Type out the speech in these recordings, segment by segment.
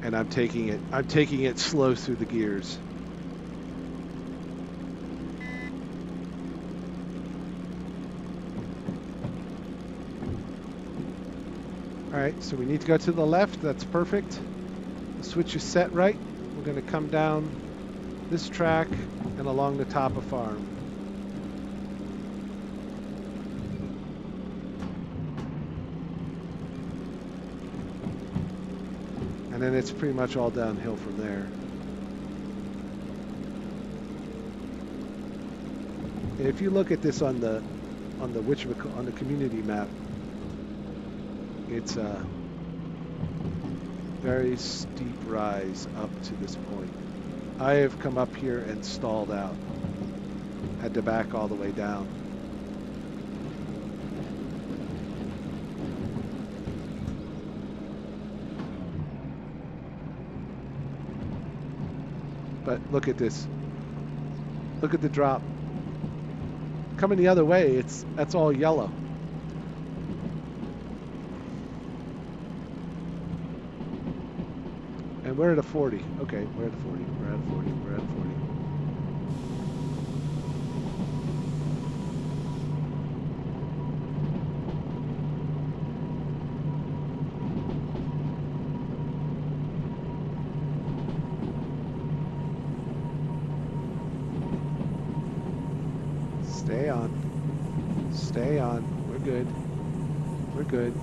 and I'm taking it slow through the gears. All right, so we need to go to the left. That's perfect. The switch is set right. We're going to come down this track and along the top of farm. And then it's pretty much all downhill from there. If you look at this on the community map, it's a very steep rise up to this point. I have come up here and stalled out. Had to back all the way down. But look at this. Look at the drop. Coming the other way, that's all yellow. And we're at a 40. Okay, we're at a 40. We're at a 40. We're at a 40. Stay on. Stay on. We're good. We're good.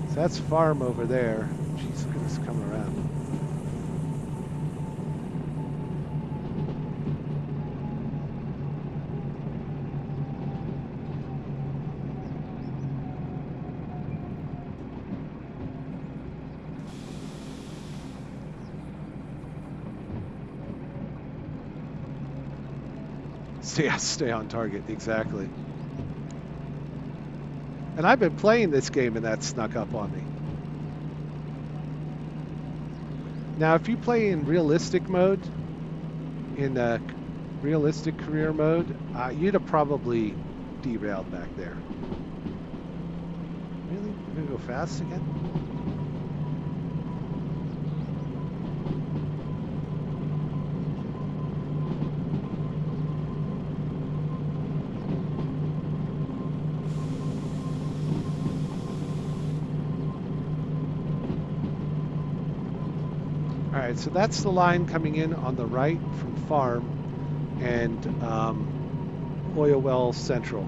So that's farm over there. Jeez, look at this coming around. Stay on target, exactly. And I've been playing this game and that snuck up on me. Now, if you play in realistic mode, in realistic career mode, you'd have probably derailed back there. Really? We're gonna go fast again? All right, so that's the line coming in on the right from farm and oil well central.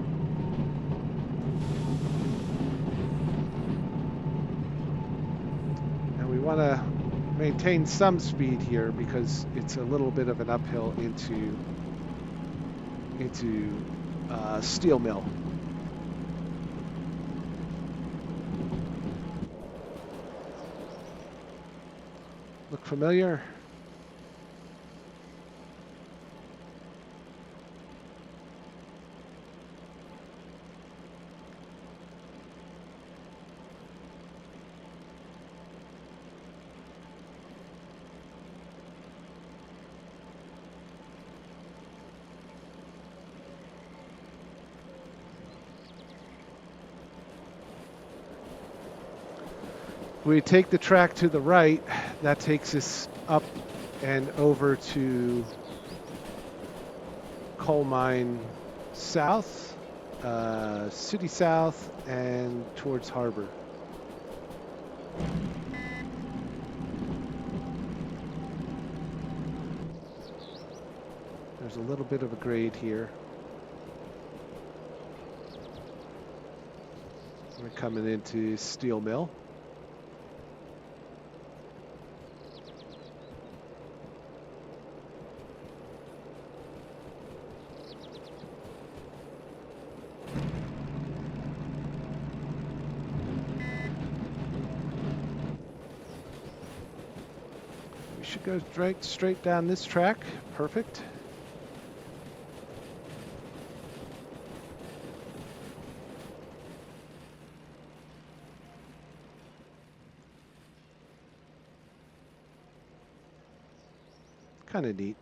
And we want to maintain some speed here because it's a little bit of an uphill into steel mill. Look familiar? We take the track to the right, that takes us up and over to coal mine south, city south, and towards harbor. There's a little bit of a grade here. We're coming into steel mill. Go straight down this track. Perfect. Kind of neat.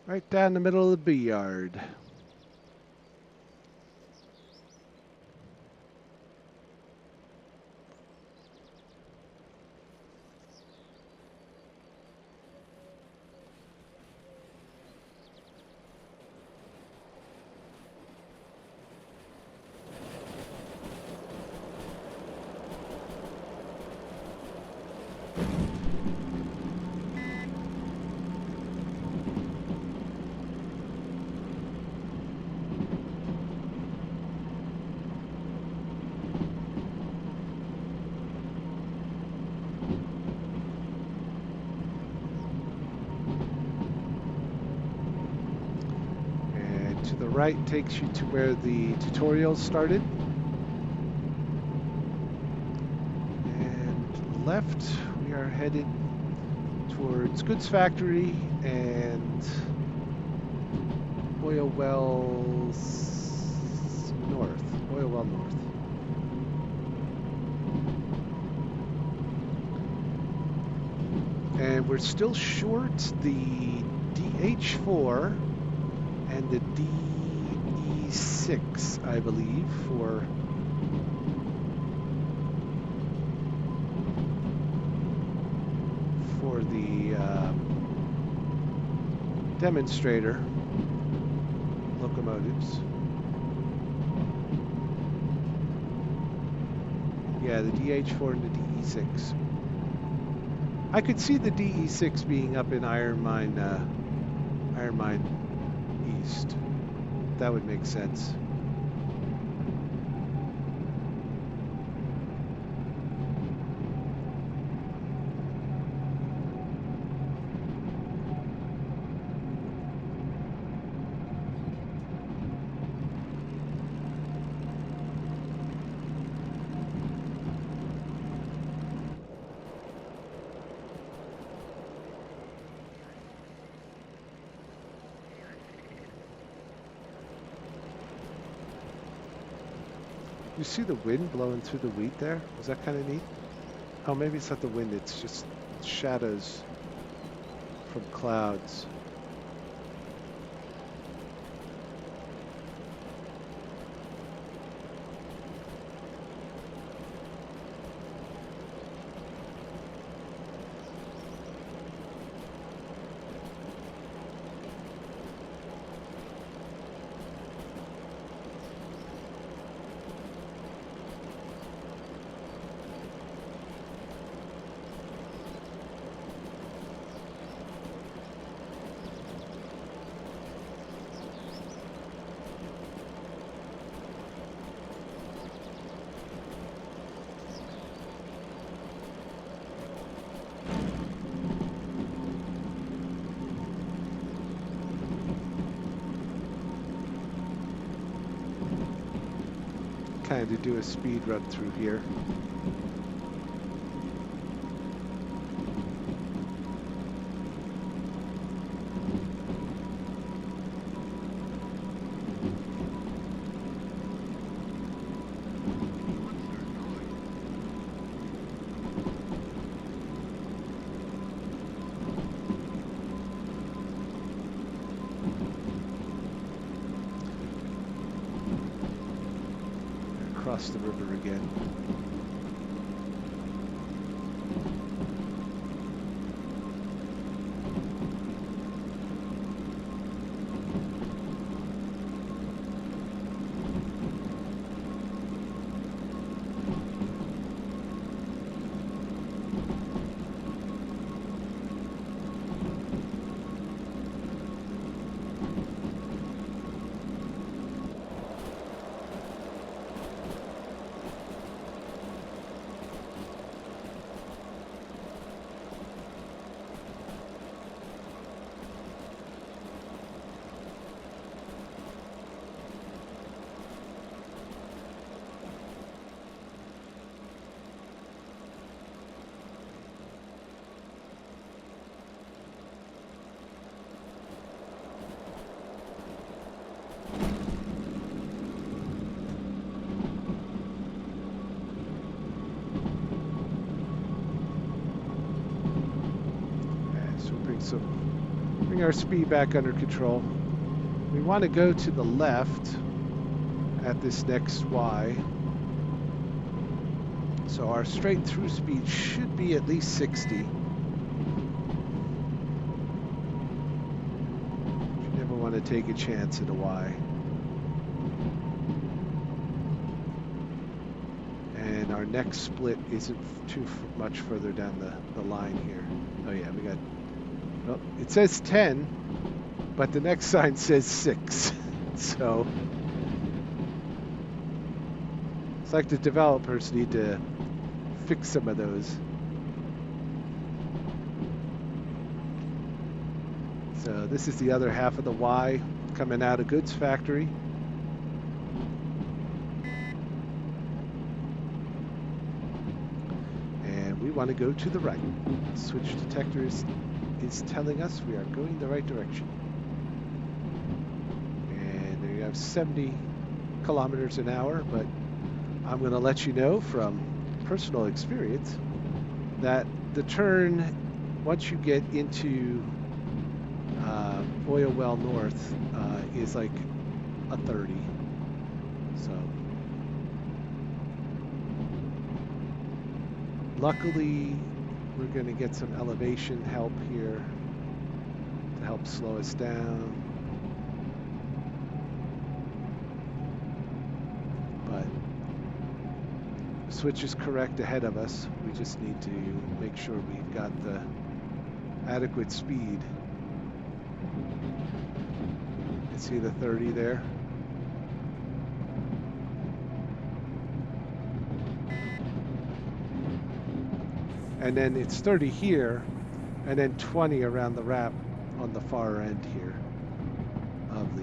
Right down the middle of the B yard. And to the right takes you to where the tutorial started. And to the left, we are headed towards goods factory and oil wells north. Oil well north. And we're still short the DH4 and the DE6, I believe, for the demonstrator locomotives. Yeah, the DH4 and the DE6. I could see the DE6 being up in Iron Mine East. That would make sense. You see the wind blowing through the wheat there? Was that kind of neat? Oh, maybe it's not the wind, it's just shadows from clouds. Kind of do a speed run through here. Across the river again. Some Bring our speed back under control. We want to go to the left at this next Y. So our straight through speed should be at least 60. You never want to take a chance at a Y. And our next split isn't too much further down the line here. Oh yeah, we got, well, it says 10, but the next sign says 6. So it's like the developers need to fix some of those. So this is the other half of the Y coming out of goods factory. And we want to go to the right. Switch detector is telling us we are going the right direction. And there you have 70 kilometers an hour, but I'm going to let you know from personal experience that the turn, once you get into Oil Well North, is like a 30. So luckily we're going to get some elevation help here to help slow us down. But the switch is correct ahead of us. We just need to make sure we've got the adequate speed. You see the 30 there? And then it's 30 here, and then 20 around the wrap on the far end here of the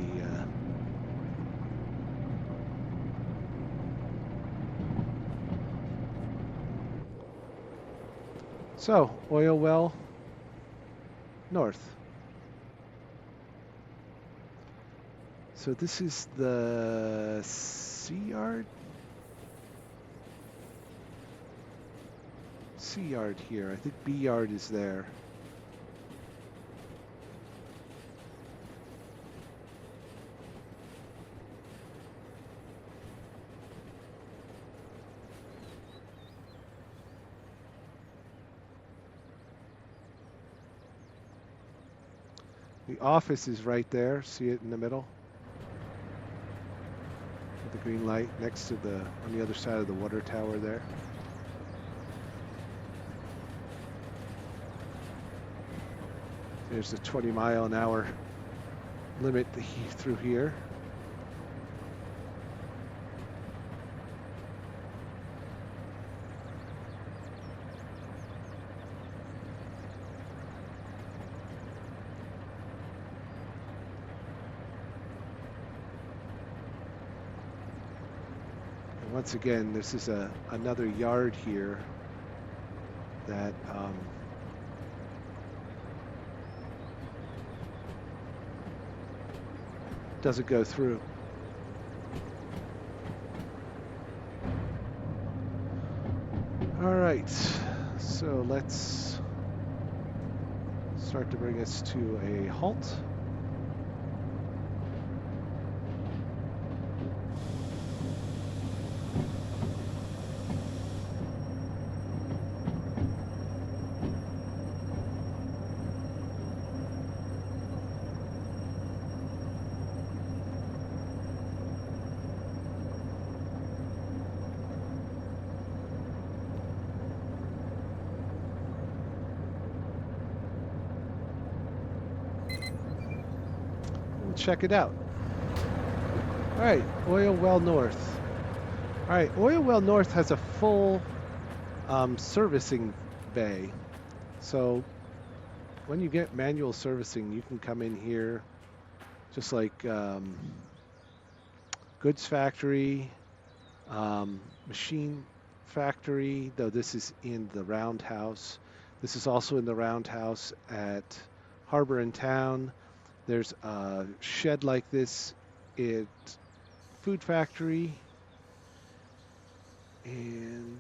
So, Oil Well North. So this is the C yard? C yard here. I think B yard is there. The office is right there. See it in the middle? With the green light next to the, on the other side of the water tower there. There's the 20-mile-an-hour limit through here. And once again, this is another yard here that doesn't go through. All right, so let's start to bring us to a halt. Check it out. All right, Oil Well North. All right, Oil Well North has a full servicing bay. So when you get manual servicing, you can come in here just like goods factory, machine factory, though this is in the roundhouse. This is also in the roundhouse at Harbor and Town. There's a shed like this at Food Factory, and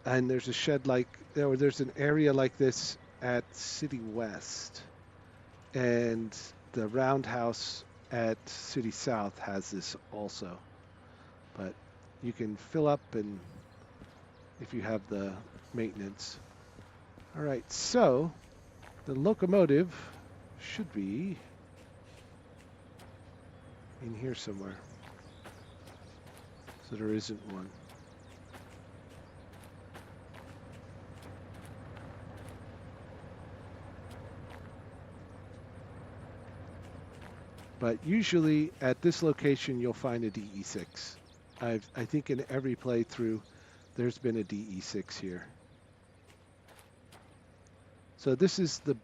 And there's a shed like, or there's an area like this at City West. And the roundhouse at City South has this also. But you can fill up and if you have the maintenance. All right, so the locomotive should be in here somewhere. So there isn't one. But usually at this location, you'll find a DE6. I think in every playthrough, there's been a DE6 here. So this is the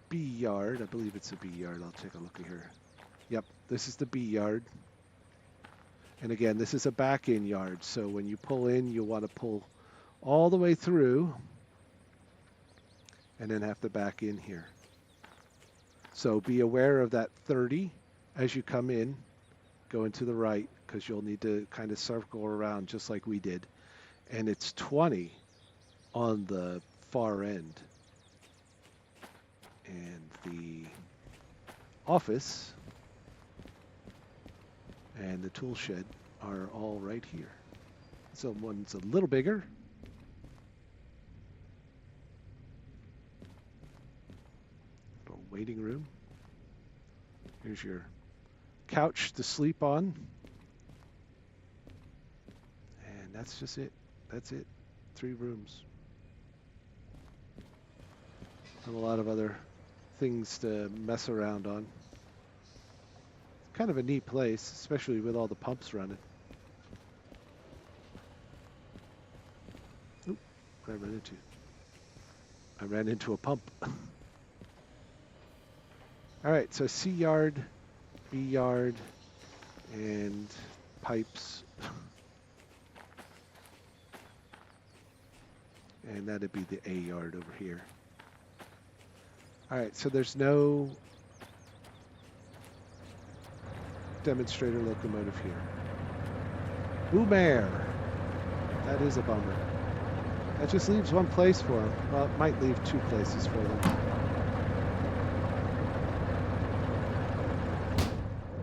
B yard. I believe it's a B yard. I'll take a look at here. Yep, this is the B yard. And again, this is a back-in yard. So when you pull in, you'll want to pull all the way through and then have to back in here. So be aware of that 30 as you come in, going to the right, because you'll need to kind of circle around just like we did. And it's 20 on the far end. And the office and the tool shed are all right here. So one's a little bigger. Little waiting room. Here's your couch to sleep on. And that's just it. That's it. 3 rooms. And a lot of other things to mess around on. It's kind of a neat place, especially with all the pumps running. Oop, what did I run into? I ran into a pump. All right, so C yard, B yard, and pipes. And that'd be the A yard over here. All right, so there's no demonstrator locomotive here. Boomer. That is a bummer. That just leaves one place for them. Well, it might leave 2 places for them.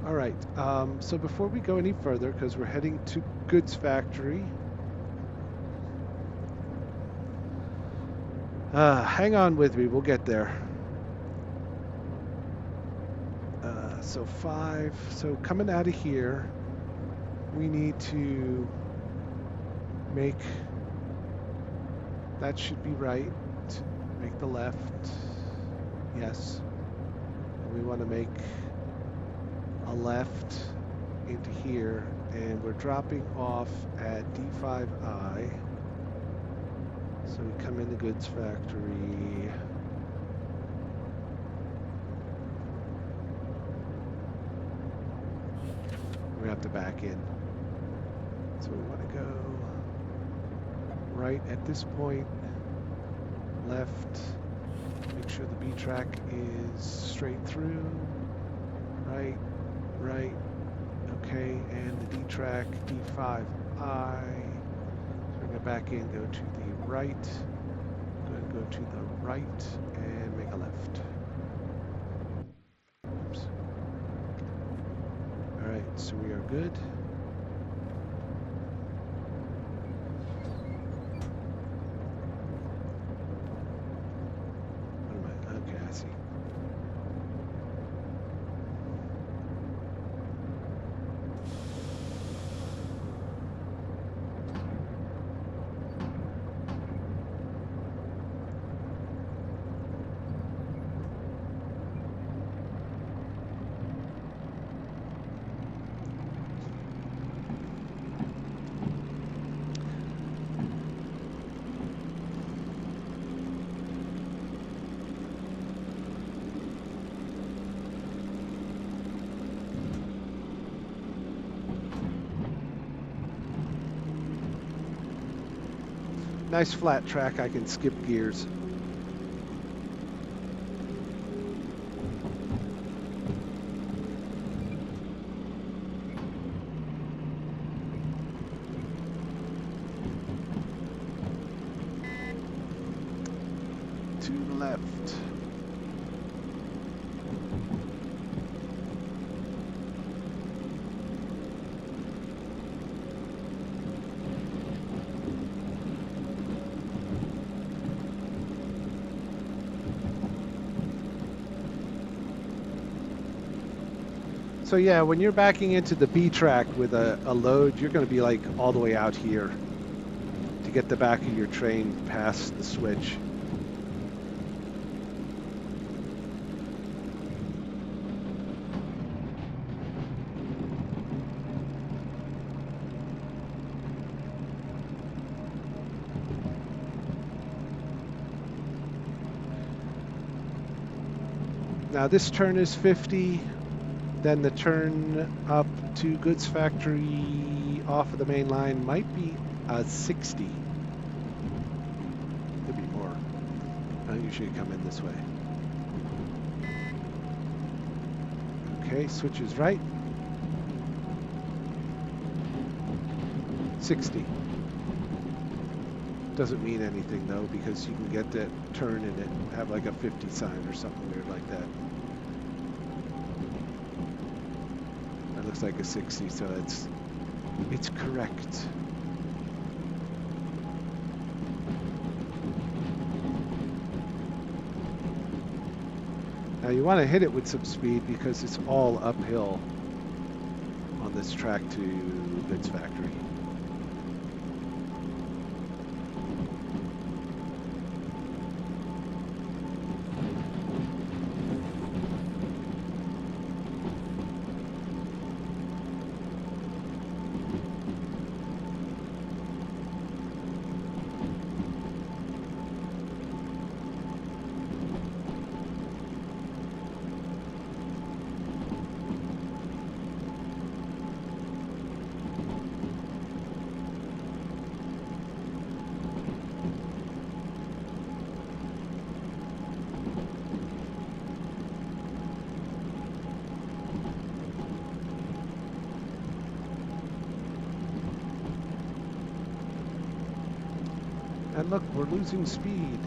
All right, so before we go any further, because we're heading to Goods Factory, hang on with me, we'll get there. So 5, so coming out of here, we need to make, that should be right, make the left, yes. And we want to make a left into here, and we're dropping off at D5I. So we come in the Goods Factory. We have to back in. So we want to go right at this point, left, make sure the B track is straight through, right, right, okay, and the D track, D5I. So we're going to back in, go to the right, go to the right, and make a left. Oops. All right, so we are good. What am I? Okay, I see. Nice flat track, I can skip gears. to the left. So yeah, when you're backing into the B track with a load, you're going to be like all the way out here to get the back of your train past the switch. Now this turn is 50. Then the turn up to Goods Factory off of the main line might be 60. Could be more. I usually come in this way. Okay, switches right. 60. Doesn't mean anything though, because you can get that turn and it have like a 50 sign or something weird like that. That looks like a 60, so it's correct. Now you want to hit it with some speed because it's all uphill on this track to Goods Factory. And look, we're losing speed.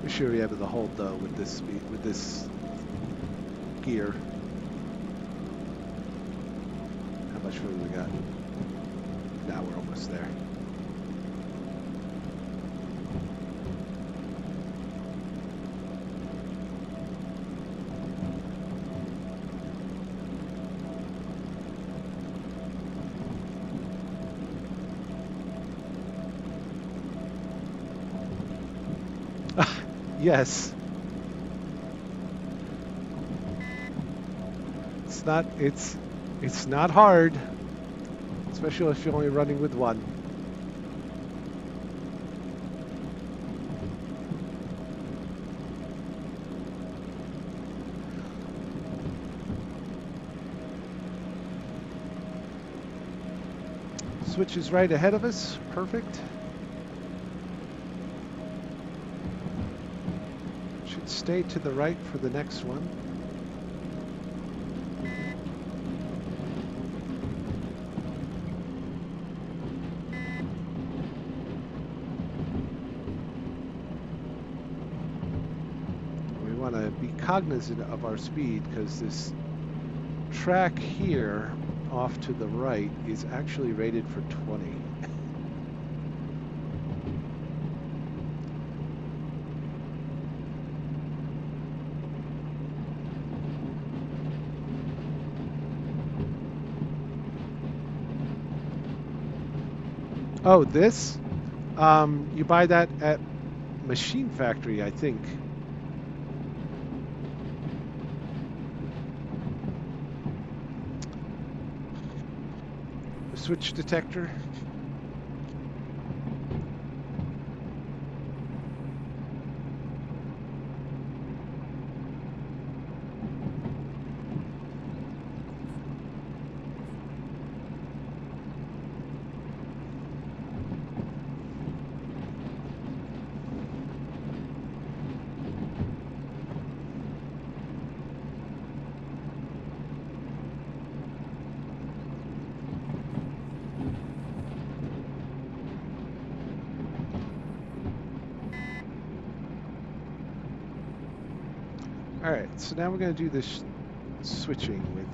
Sure you have the hold though with this speed, with this gear. How much further we got? Now we're almost there. Yes. It's not hard, especially if you're only running with one. Switch is right ahead of us. Perfect. Stay to the right for the next one. We want to be cognizant of our speed because this track here off to the right is actually rated for 20. Oh, this? You buy that at Machine Factory, I think. Switch detector. All right, so now we're going to do this switching with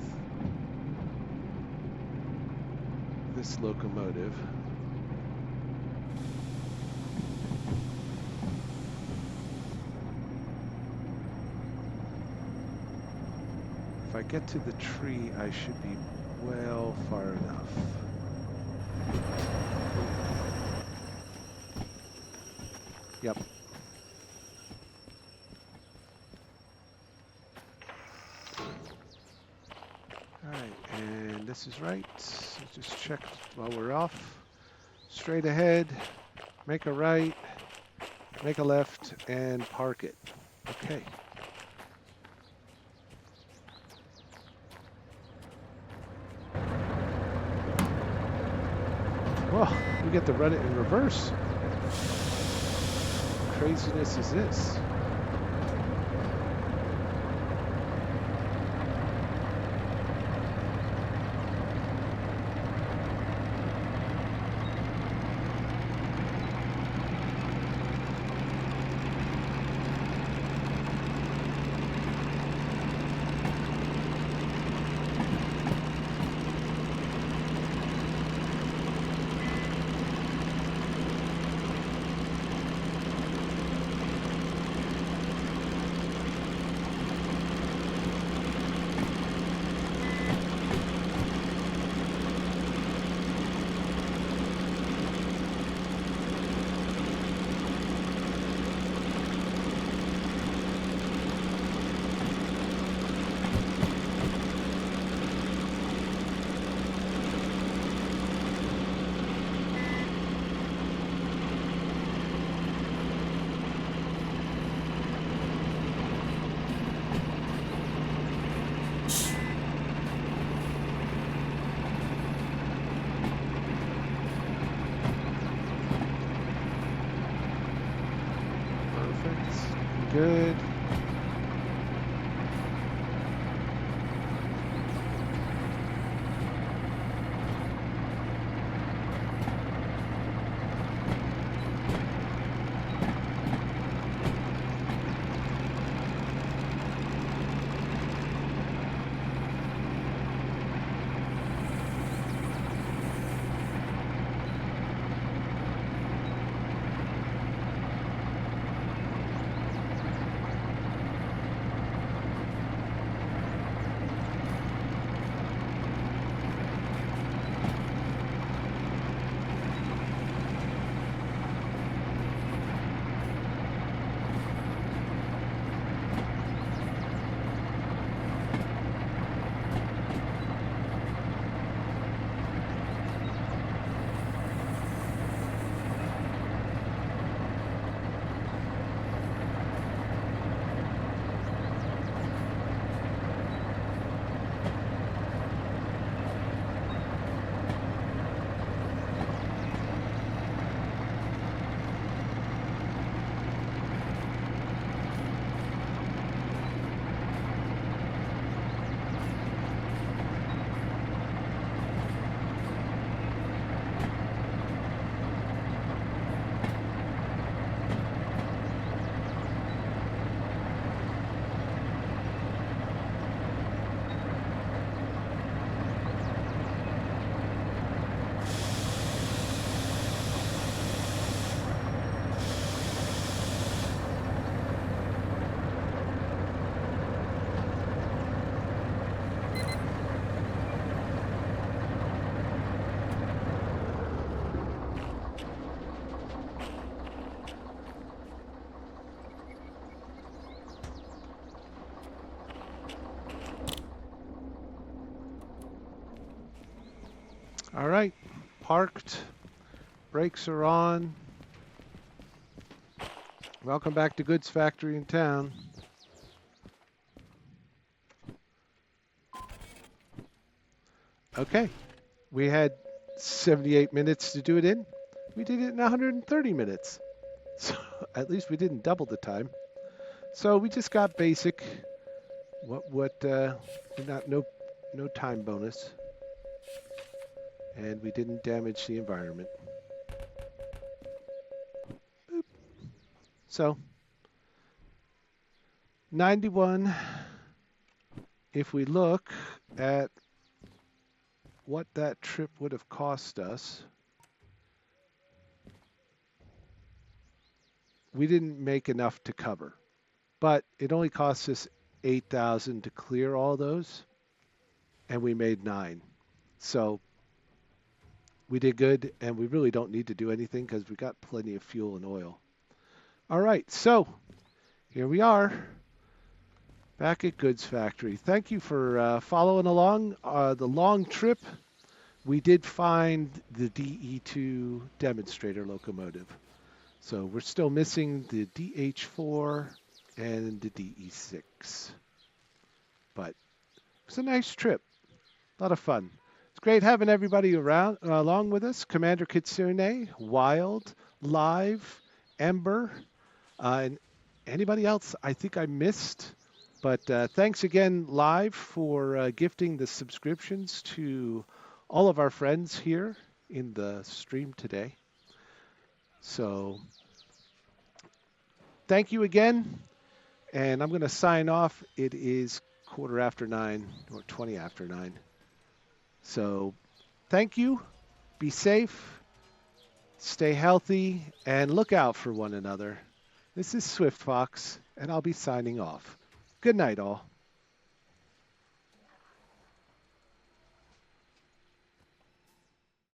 this locomotive. If I get to the tree, I should be well far enough. Yep. All right, and this is right. So just check while we're off. Straight ahead, make a right, make a left, and park it. Okay. Well, we get to run it in reverse. What craziness is this? Perfect. Good. All right. Parked. Brakes are on. Welcome back to Goods Factory in town. Okay. We had 78 minutes to do it in. We did it in 130 minutes. So at least we didn't double the time. So we just got basic. Not no time bonus, and we didn't damage the environment. Boop. So 91. If we look at what that trip would have cost us, we didn't make enough to cover, but it only cost us 8,000 to clear all those, and we made 9. So we did good, and we really don't need to do anything because we got plenty of fuel and oil. All right, so here we are back at Goods Factory. Thank you for following along the long trip. We did find the DE2 demonstrator locomotive. So we're still missing the DH4 and the DE6. But it was a nice trip. A lot of fun. It's great having everybody around along with us. Commander Kitsune, Wild, Live, Ember, and anybody else I think I missed. But thanks again, Live, for gifting the subscriptions to all of our friends here in the stream today. So thank you again. And I'm going to sign off. It is 9:15 or 20 after 9. So thank you. Be safe. Stay healthy and look out for one another. This is Swift Fox, and I'll be signing off. Good night, all.